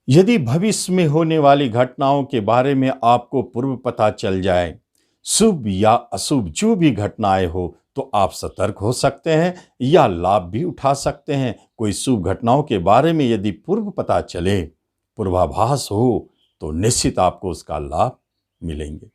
यदि भविष्य में होने वाली घटनाओं के बारे में आपको पूर्व पता चल जाए, शुभ या अशुभ जो भी घटनाएं हो, तो आप सतर्क हो सकते हैं या लाभ भी उठा सकते हैं। कोई शुभ घटनाओं के बारे में यदि पूर्व पता चले, पूर्वाभास हो, तो निश्चित आपको उसका लाभ मिलेंगे।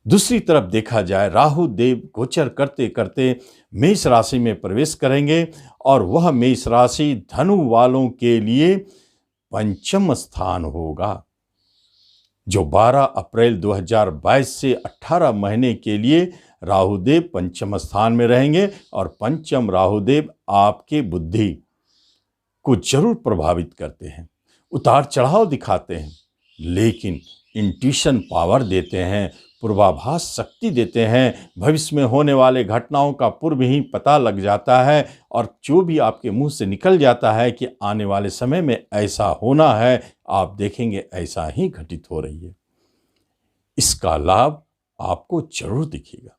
दूसरी तरफ देखा जाए, राहु देव गोचर करते करते मेष राशि में प्रवेश करेंगे और वह मेष राशि धनु वालों के लिए पंचम स्थान होगा, जो 12 अप्रैल 2022 से 18 महीने के लिए राहुदेव पंचम स्थान में रहेंगे। और पंचम राहुदेव आपके बुद्धि को जरूर प्रभावित करते हैं, उतार चढ़ाव दिखाते हैं, लेकिन इंट्यूशन पावर देते हैं, पूर्वाभास शक्ति देते हैं। भविष्य में होने वाले घटनाओं का पूर्व ही पता लग जाता है और जो भी आपके मुंह से निकल जाता है कि आने वाले समय में ऐसा होना है, आप देखेंगे ऐसा ही घटित हो रही है। इसका लाभ आपको जरूर दिखेगा।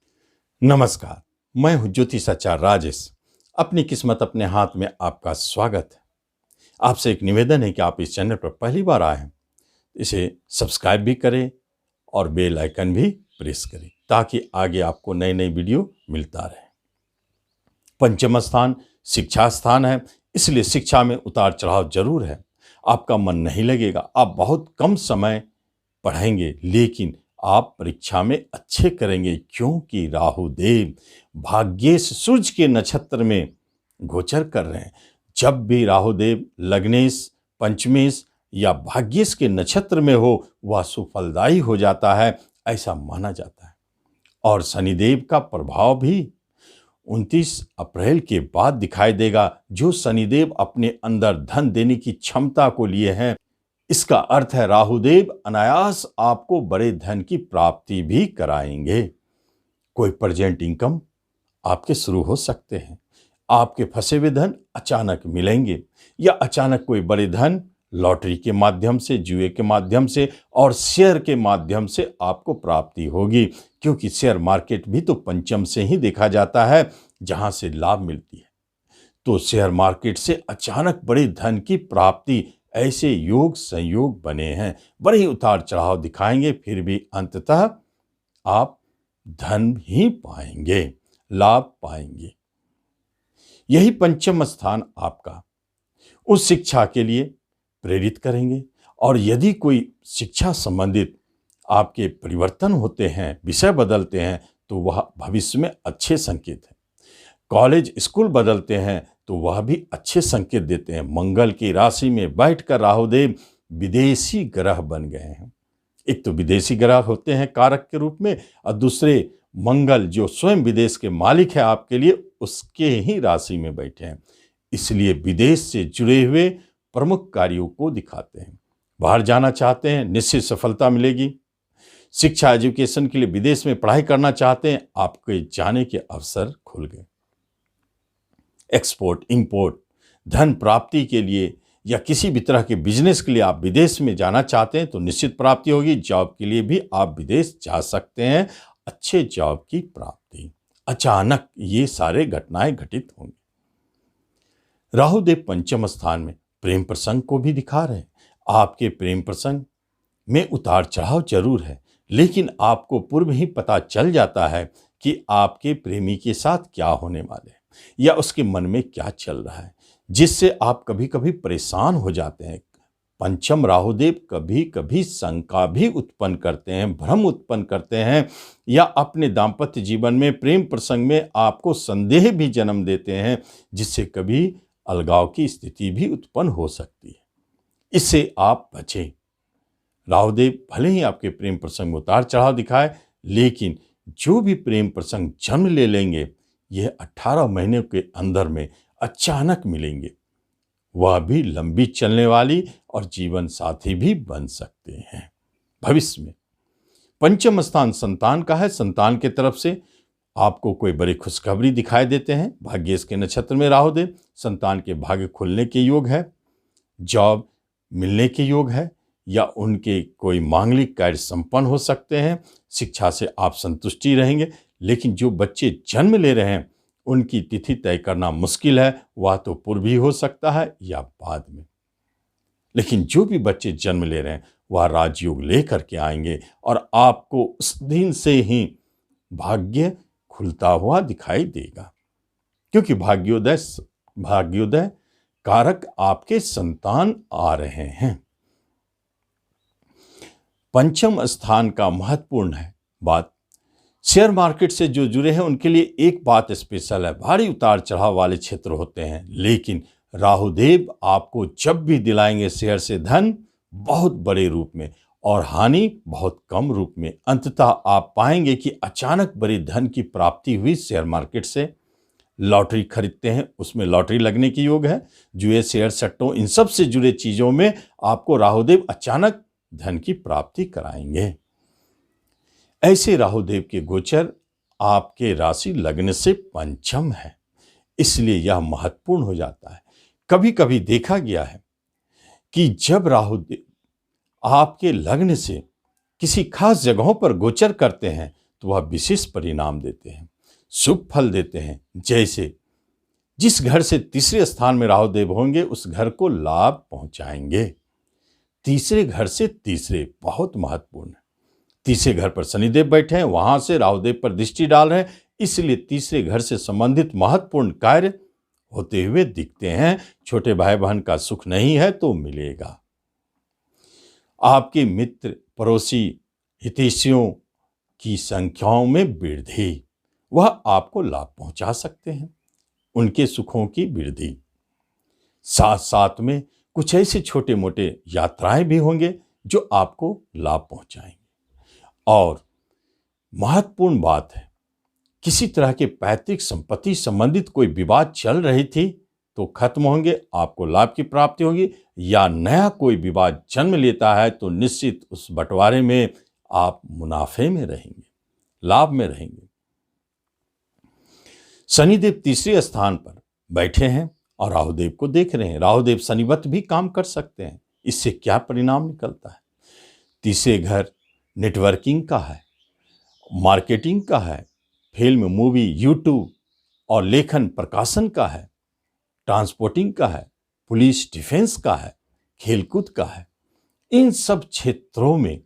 नमस्कार, मैं हूं ज्योतिषाचार्य राजेश। अपनी किस्मत अपने हाथ में आपका स्वागत है। आपसे एक निवेदन है कि आप इस चैनल पर पहली बार आए हैं, इसे सब्सक्राइब भी करें और बेल आइकन भी प्रेस करें, ताकि आगे आपको नई नई वीडियो मिलता रहे। पंचम स्थान शिक्षा स्थान है, इसलिए शिक्षा में उतार चढ़ाव जरूर है। आपका मन नहीं लगेगा, आप बहुत कम समय पढ़ेंगे, लेकिन आप परीक्षा में अच्छे करेंगे, क्योंकि राहु देव भाग्येश सूर्य के नक्षत्र में गोचर कर रहे हैं। जब भी राहु देव लग्नेश, पंचमेश या भाग्येश के नक्षत्र में हो, वह सुफलदायी हो जाता है, ऐसा माना जाता है। और शनिदेव का प्रभाव भी 29 अप्रैल के बाद दिखाई देगा। जो शनिदेव अपने अंदर धन देने की क्षमता को लिए हैं, इसका अर्थ है राहुदेव अनायास आपको बड़े धन की प्राप्ति भी कराएंगे। कोई प्रेजेंट इनकम आपके शुरू हो सकते हैं, आपके फंसे हुए धन अचानक मिलेंगे, या अचानक कोई बड़े धन लॉटरी के माध्यम से, जुए के माध्यम से और शेयर के माध्यम से आपको प्राप्ति होगी, क्योंकि शेयर मार्केट भी तो पंचम से ही देखा जाता है, जहां से लाभ मिलती है। तो शेयर मार्केट से अचानक बड़े धन की प्राप्ति, ऐसे योग संयोग बने हैं। बड़े ही उतार चढ़ाव दिखाएंगे, फिर भी अंततः आप धन ही पाएंगे, लाभ पाएंगे। यही पंचम स्थान आपका उस शिक्षा के लिए प्रेरित करेंगे। और यदि कोई शिक्षा संबंधित आपके परिवर्तन होते हैं, विषय बदलते हैं, तो वह भविष्य में अच्छे संकेत है। कॉलेज स्कूल बदलते हैं तो वह भी अच्छे संकेत देते हैं। मंगल की राशि में बैठकर राहुदेव विदेशी ग्रह बन गए हैं। एक तो विदेशी ग्रह होते हैं कारक के रूप में, और दूसरे मंगल जो स्वयं विदेश के मालिक है आपके लिए, उसके ही राशि में बैठे हैं। इसलिए विदेश से जुड़े हुए प्रमुख कार्यों को दिखाते हैं। बाहर जाना चाहते हैं, निश्चित सफलता मिलेगी। शिक्षा एजुकेशन के लिए विदेश में पढ़ाई करना चाहते हैं, आपके जाने के अवसर खुल गए। एक्सपोर्ट इंपोर्ट, धन प्राप्ति के लिए या किसी भी तरह के बिजनेस के लिए आप विदेश में जाना चाहते हैं, तो निश्चित प्राप्ति होगी। जॉब के लिए भी आप विदेश जा सकते हैं, अच्छे जॉब की प्राप्ति। अचानक ये सारे घटनाएं घटित होंगी। राहुदेव पंचम स्थान में प्रेम प्रसंग को भी दिखा रहे हैं। आपके प्रेम प्रसंग में उतार चढ़ाव जरूर है, लेकिन आपको पूर्व ही पता चल जाता है कि आपके प्रेमी के साथ क्या होने वाले हैं या उसके मन में क्या चल रहा है, जिससे आप कभी कभी परेशान हो जाते हैं। पंचम राहुदेव कभी कभी शंका भी उत्पन्न करते हैं, भ्रम उत्पन्न करते हैं, या अपने दाम्पत्य जीवन में प्रेम प्रसंग में आपको संदेह भी जन्म देते हैं, जिससे कभी अलगाव की स्थिति भी उत्पन्न हो सकती है। इससे आप बचें। राहुदेव भले ही आपके प्रेम प्रसंग में उतार चढ़ाव दिखाए, लेकिन जो भी प्रेम प्रसंग जन्म ले लेंगे, यह 18 महीने के अंदर में अचानक मिलेंगे। वह भी लंबी चलने वाली और जीवन साथी भी बन सकते हैं भविष्य में। पंचम स्थान संतान का है। संतान के तरफ से आपको कोई बड़ी खुशखबरी दिखाई देते हैं। भाग्येश के नक्षत्र में राहुदेव, संतान के भाग्य खुलने के योग है, जॉब मिलने के योग है, या उनके कोई मांगलिक कार्य संपन्न हो सकते हैं। शिक्षा से आप संतुष्टि रहेंगे, लेकिन जो बच्चे जन्म ले रहे हैं उनकी तिथि तय करना मुश्किल है। वह तो पूर्व भी हो सकता है या बाद में। लेकिन जो भी बच्चे जन्म ले रहे हैं वह राजयोग लेकर के आएंगे और आपको उस दिन से ही भाग्य खुलता हुआ दिखाई देगा, क्योंकि भाग्योदय कारक आपके संतान आ रहे हैं। पंचम स्थान का महत्वपूर्ण है बात, शेयर मार्केट से जो जुड़े हैं उनके लिए एक बात स्पेशल है, भारी उतार चढ़ाव वाले क्षेत्र होते हैं, लेकिन राहुदेव आपको जब भी दिलाएंगे शेयर से धन बहुत बड़े रूप में और हानि बहुत कम रूप में। अंततः आप पाएंगे कि अचानक बड़े धन की प्राप्ति हुई शेयर मार्केट से। लॉटरी खरीदते हैं, उसमें लॉटरी लगने की योग है। जुए, शेयर, सट्टों, इन सब से जुड़े चीजों में आपको राहुदेव अचानक धन की प्राप्ति कराएंगे। ऐसे राहुदेव के गोचर आपके राशि लग्न से पंचम है, इसलिए यह महत्वपूर्ण हो जाता है। कभी कभी देखा गया है कि जब राहुदेव आपके लग्न से किसी खास जगहों पर गोचर करते हैं तो वह विशेष परिणाम देते हैं, शुभ फल देते हैं। जैसे जिस घर से तीसरे स्थान में राहुदेव होंगे उस घर को लाभ पहुंचाएंगे। तीसरे घर से तीसरे बहुत महत्वपूर्ण है। तीसरे घर पर शनिदेव बैठे हैं, वहां से राहुदेव पर दृष्टि डाल रहे हैं, इसलिए तीसरे घर से संबंधित महत्वपूर्ण कार्य होते हुए दिखते हैं। छोटे भाई बहन का सुख नहीं है तो मिलेगा। आपके मित्र, पड़ोसी, हितैषियों की संख्याओं में वृद्धि, वह आपको लाभ पहुंचा सकते हैं, उनके सुखों की वृद्धि। साथ साथ में कुछ ऐसे छोटे मोटे यात्राएं भी होंगे जो आपको लाभ पहुंचाएंगे। और महत्वपूर्ण बात है, किसी तरह के पैतृक संपत्ति संबंधित कोई विवाद चल रही थी तो खत्म होंगे, आपको लाभ की प्राप्ति होगी। या नया कोई विवाद जन्म लेता है तो निश्चित उस बंटवारे में आप मुनाफे में रहेंगे, लाभ में रहेंगे। शनिदेव तीसरे स्थान पर बैठे हैं और राहुदेव को देख रहे हैं। राहुदेव शनिवत भी काम कर सकते हैं। इससे क्या परिणाम निकलता है? तीसरे घर नेटवर्किंग का है, मार्केटिंग का है, फिल्म, मूवी, यूट्यूब और लेखन प्रकाशन का है, ट्रांसपोर्टिंग का है, पुलिस डिफेंस का है, खेलकूद का है। इन सब क्षेत्रों में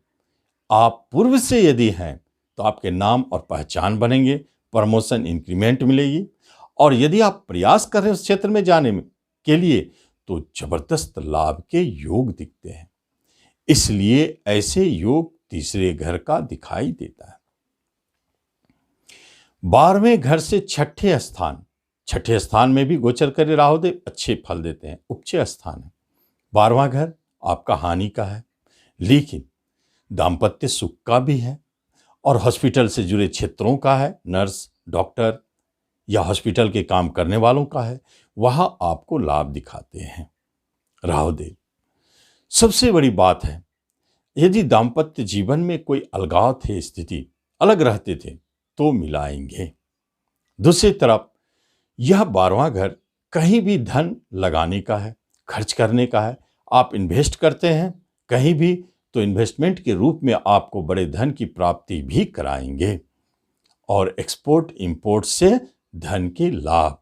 आप पूर्व से यदि हैं तो आपके नाम और पहचान बनेंगे, प्रमोशन, इंक्रीमेंट मिलेगी। और यदि आप प्रयास कर रहे हैं उस क्षेत्र में जाने में के लिए तो जबरदस्त लाभ के योग दिखते हैं। इसलिए ऐसे योग तीसरे घर का दिखाई देता है। 12वें घर से छठे स्थान में भी गोचर करे राहुदेव अच्छे फल देते हैं, उच्च स्थान है। 12वां घर आपका हानि का है, लेकिन दाम्पत्य सुख का भी है और हॉस्पिटल से जुड़े क्षेत्रों का है, नर्स, डॉक्टर या हॉस्पिटल के काम करने वालों का है, वहां आपको लाभ दिखाते हैं राहुदेव। सबसे बड़ी बात है, यदि दाम्पत्य जीवन में कोई अलगाव थे, स्थिति अलग रहते थे तो मिलाएंगे। दूसरी तरफ यह 12वां घर कहीं भी धन लगाने का है, खर्च करने का है। आप इन्वेस्ट करते हैं कहीं भी तो इन्वेस्टमेंट के रूप में आपको बड़े धन की प्राप्ति भी कराएंगे। और एक्सपोर्ट इंपोर्ट से धन के लाभ,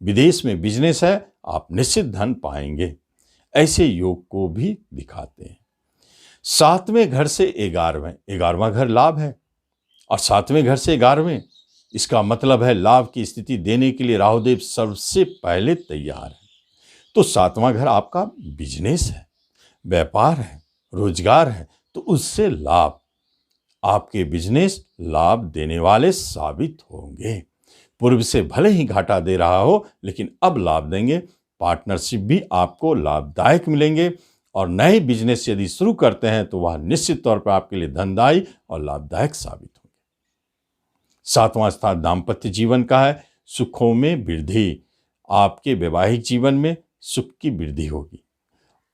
विदेश में बिजनेस है, आप निश्चित धन पाएंगे। ऐसे योग को भी दिखाते हैं। 7वें घर से 11वां घर लाभ है और 7वें घर से 11वें, इसका मतलब है लाभ की स्थिति देने के लिए राहुदेव सबसे पहले तैयार है। तो 7वां घर आपका बिजनेस है, व्यापार है, रोजगार है, तो उससे लाभ, आपके बिजनेस लाभ देने वाले साबित होंगे। पूर्व से भले ही घाटा दे रहा हो लेकिन अब लाभ देंगे। पार्टनरशिप भी आपको लाभदायक मिलेंगे और नए बिजनेस यदि शुरू करते हैं तो वह निश्चित तौर पर आपके लिए धनदायी और लाभदायक साबित होंगे। 7वां स्थान दाम्पत्य जीवन का है, सुखों में वृद्धि, आपके वैवाहिक जीवन में सुख की वृद्धि होगी।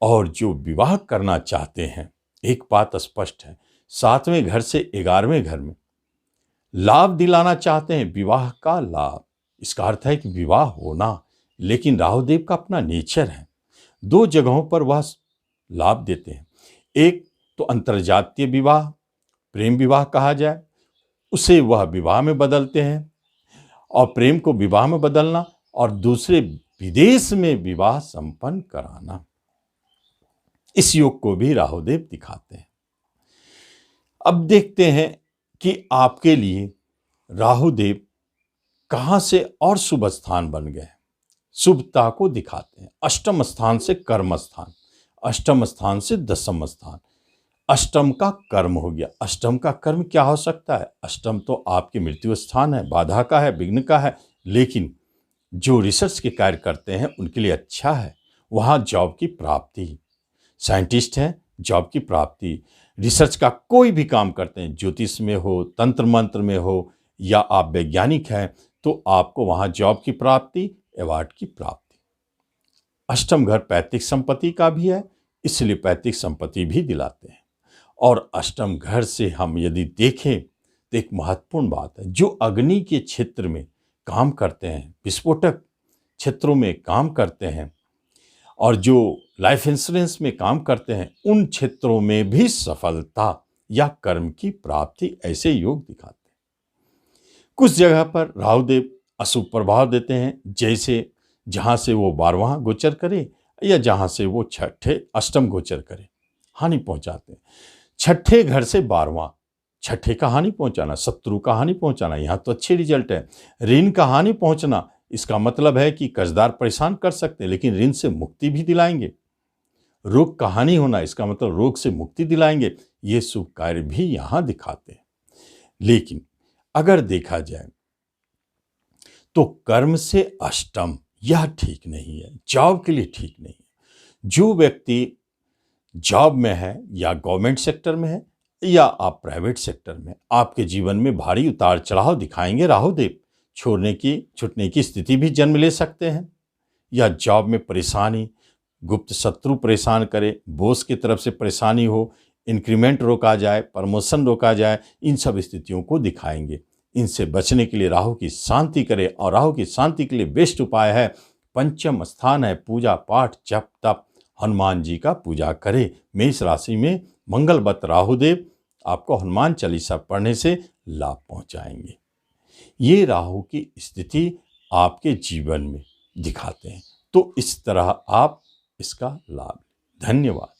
और जो विवाह करना चाहते हैं, एक बात स्पष्ट है, 7वें घर से 11वें घर में लाभ दिलाना चाहते हैं, विवाह का लाभ। इसका अर्थ है कि विवाह होना, लेकिन राहुदेव का अपना नेचर है, 2 जगहों पर वह लाभ देते हैं। एक तो अंतर्जातीय विवाह, प्रेम विवाह कहा जाए, उसे वह विवाह में बदलते हैं और प्रेम को विवाह में बदलना, और दूसरे विदेश में विवाह संपन्न कराना। इस योग को भी राहुदेव दिखाते हैं। अब देखते हैं कि आपके लिए राहुदेव कहां से और शुभ स्थान बन गए। शुभता को दिखाते हैं। अष्टम स्थान से कर्म स्थान, अष्टम स्थान से दशम स्थान। अष्टम का कर्म हो गया। अष्टम का कर्म क्या हो सकता है? अष्टम तो आपके मृत्यु स्थान है, बाधा का है, विघ्न का है। लेकिन जो रिसर्च के कार्य करते हैं उनके लिए अच्छा है। वहाँ जॉब की प्राप्ति, साइंटिस्ट हैं, जॉब की प्राप्ति। रिसर्च का कोई भी काम करते हैं, ज्योतिष में हो, तंत्र मंत्र में हो, या आप वैज्ञानिक हैं, तो आपको वहाँ जॉब की प्राप्ति, अवार्ड की प्राप्ति। अष्टम घर पैतृक संपत्ति का भी है, इसलिए पैतृक संपत्ति भी दिलाते हैं। और अष्टम घर से हम यदि देखें तो एक महत्वपूर्ण बात है, जो अग्नि के क्षेत्र में काम करते हैं, विस्फोटक क्षेत्रों में काम करते हैं, और जो लाइफ इंश्योरेंस में काम करते हैं, उन क्षेत्रों में भी सफलता या कर्म की प्राप्ति ऐसे योग दिखाते हैं। कुछ जगह पर राहुदेव अशुभ प्रभाव देते हैं, जैसे जहाँ से वो 12वां गोचर करे या जहाँ से वो छठे अष्टम गोचर करे, हानि पहुँचाते हैं। छठे घर से 12वां, छठे का हानि पहुँचाना, शत्रु का हानि पहुँचाना, यहाँ तो अच्छे रिजल्ट है। ऋण का हानि पहुँचना, इसका मतलब है कि कर्जदार परेशान कर सकते हैं, लेकिन ऋण से मुक्ति भी दिलाएंगे। रोग का हानि होना, इसका मतलब रोग से मुक्ति दिलाएंगे। ये शुभ कार्य भी यहाँ दिखाते हैं। लेकिन अगर देखा जाए तो कर्म से अष्टम, यह ठीक नहीं है, जॉब के लिए ठीक नहीं है। जो व्यक्ति जॉब में है या गवर्नमेंट सेक्टर में है या आप प्राइवेट सेक्टर में, आपके जीवन में भारी उतार चढ़ाव दिखाएंगे राहुदेव। छूटने की स्थिति भी जन्म ले सकते हैं, या जॉब में परेशानी, गुप्त शत्रु परेशान करे, बॉस की तरफ से परेशानी हो, इंक्रीमेंट रोका जाए, प्रमोशन रोका जाए, इन सब स्थितियों को दिखाएंगे। इनसे बचने के लिए राहु की शांति करें, और राहु की शांति के लिए बेस्ट उपाय है, पंचम स्थान है, पूजा पाठ जप तप, हनुमान जी का पूजा करें। मेष राशि में मंगलवत राहुदेव आपको हनुमान चालीसा पढ़ने से लाभ पहुंचाएंगे। ये राहु की स्थिति आपके जीवन में दिखाते हैं, तो इस तरह आप इसका लाभ। धन्यवाद।